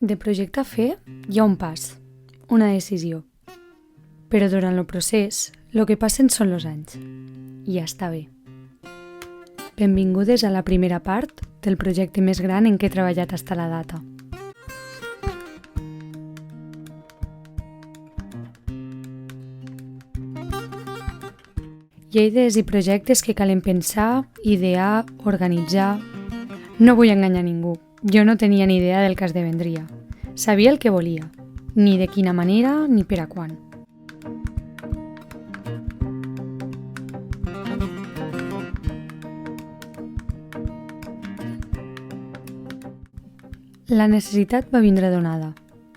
De projecte a fer hi ha un pas, una decisió. Però durant el procés, el que passen són els anys. I ja està bé. Benvingudes a la primera part del projecte més gran en què he treballat fins a la data. Hi ha idees i projectes que calen pensar, idear, organitzar. No vull enganyar ningú. Jo no tenia ni idea del que esdevendria. Sabia el que volia, ni de quina manera ni per a quan. La necessitat va vindre donada.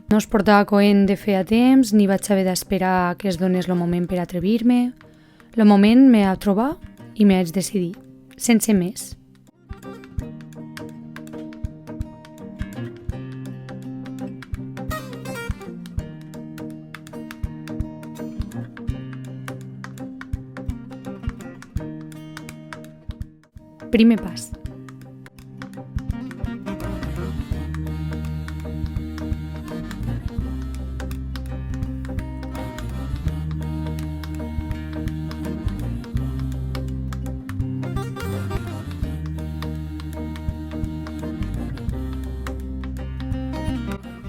No es portava coent de fer a temps, ni vaig haver d'esperar que es donés el moment per atrevir-me. El moment me va trobar i me vaig decidir, sense més. Primer pas.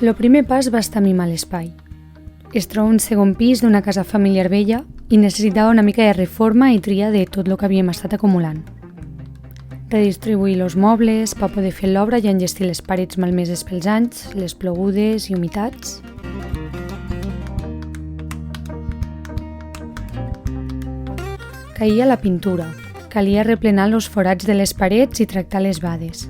El primer pas va estar mimar l'espai. Es troba un segon pis d'una casa familiar vella i necessitava una mica de reforma i tria de tot el que havíem estat acumulant. Redistribuir els mobles per poder fer l'obra i enllestir les parets malmeses pels anys, les plogudes i humitats. Caïa la pintura. Calia replenar els forats de les parets i tractar les bades.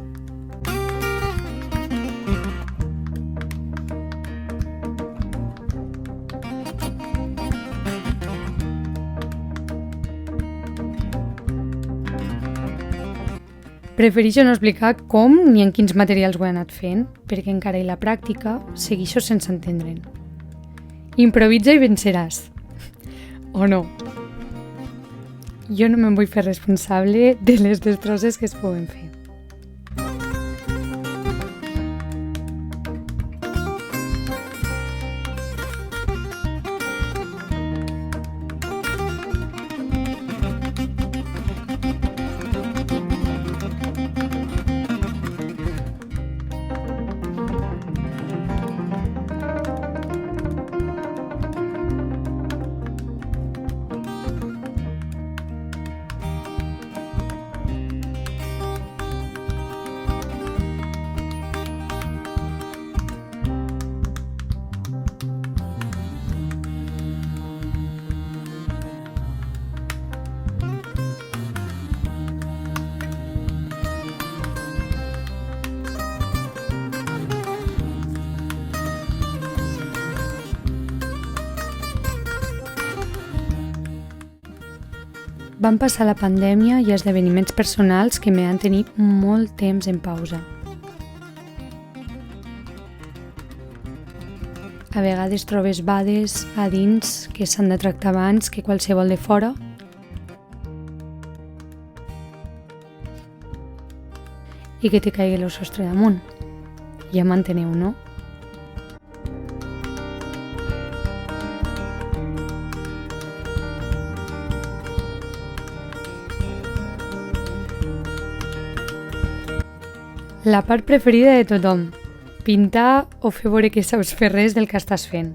Prefereixo no explicar com ni en quins materials ho he anat fent, perquè encara i la pràctica segueixo sense entendre'n. Improvisa i venceràs. O no. Jo no me'n vull fer responsable de les destrosses que es poden fer. Van passar la pandèmia i esdeveniments personals que me van tenir molt temps en pausa. A vegades trobes bades a dins que s'han de tractar abans que qualsevol de fora. I que te caigui el sostre damunt. Ja m'enteneu, no? La part preferida de tothom, pintar o fer veure que saps fer res del que estàs fent.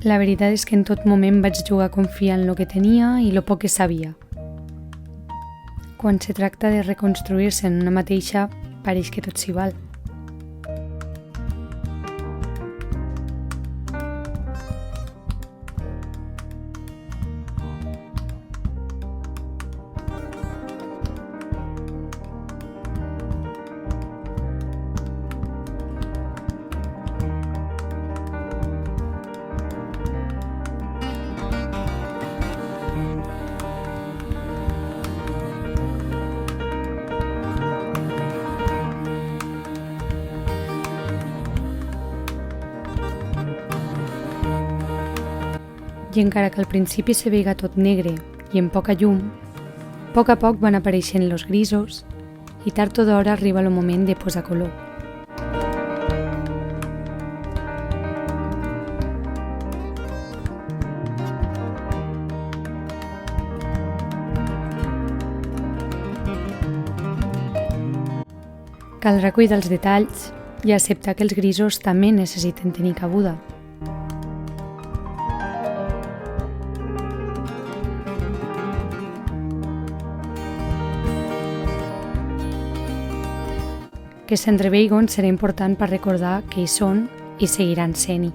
La veritat és que en tot moment vaig jugar a confiar en el que tenia i el poc que sabia. Quan se tracta de reconstruir-se en una mateixa, pareix que tot s'hi val. I encara que al principi se veiga tot negre i amb poca llum, a poc van apareixent los grisos i tard o d'hora arriba el moment de posar color. Caldrà cuidar els detalls i acceptar que els grisos també necessiten tenir cabuda. Que s'entreveigon serà important per recordar que hi són i seguiran sent-hi.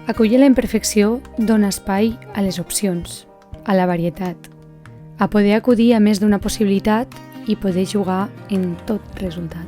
Acollir la imperfecció dona espai a les opcions, a la varietat, a poder acudir a més d'una possibilitat i poder jugar en tot resultat.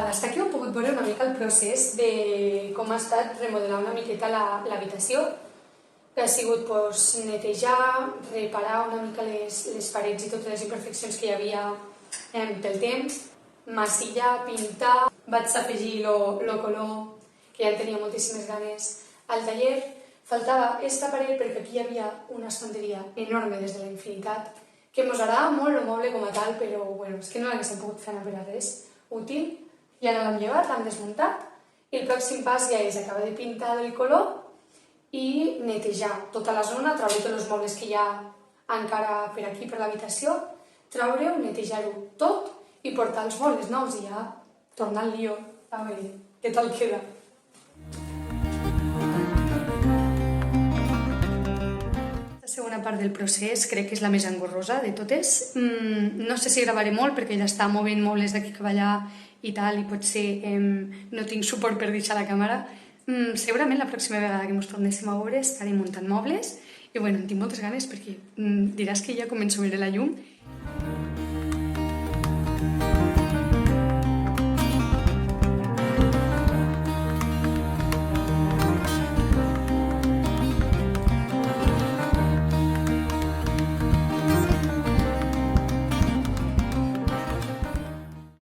Hasta aquí heu pogut veure una mica el procés de com ha estat remodelar una miqueta l'habitació, que ha sigut netejar, reparar una mica les parets i totes les imperfeccions que hi havia pel temps, masillar, pintar, vaig afegir el color, que ja en tenia moltíssimes ganes, al taller. Faltava aquesta paret perquè aquí hi havia una estanteria enorme des de la infinitat, que ens agradava molt el moble com a tal, però és que no l'haguéssim pogut fer anar per a res útil. I ara l'hem llevat, l'hem desmuntat i el pròxim pas ja és acabar de pintar del color i netejar tota la zona, treure tots els mobles que hi ha encara per aquí, per l'habitació, treure-ho, netejar-ho tot i portar els mobles nous i ja tornar al lío a veure què tal queda. La segona part del procés crec que és la més engorrosa de totes. No sé si gravaré molt perquè ja està movent mobles d'aquí cap allà i tal, i potser no tinc suport per deixar la càmera. Segurament la pròxima vegada que ens tornéssim a veure estaré muntant mobles i en tinc moltes ganes perquè diràs que ja començo a veure la llum.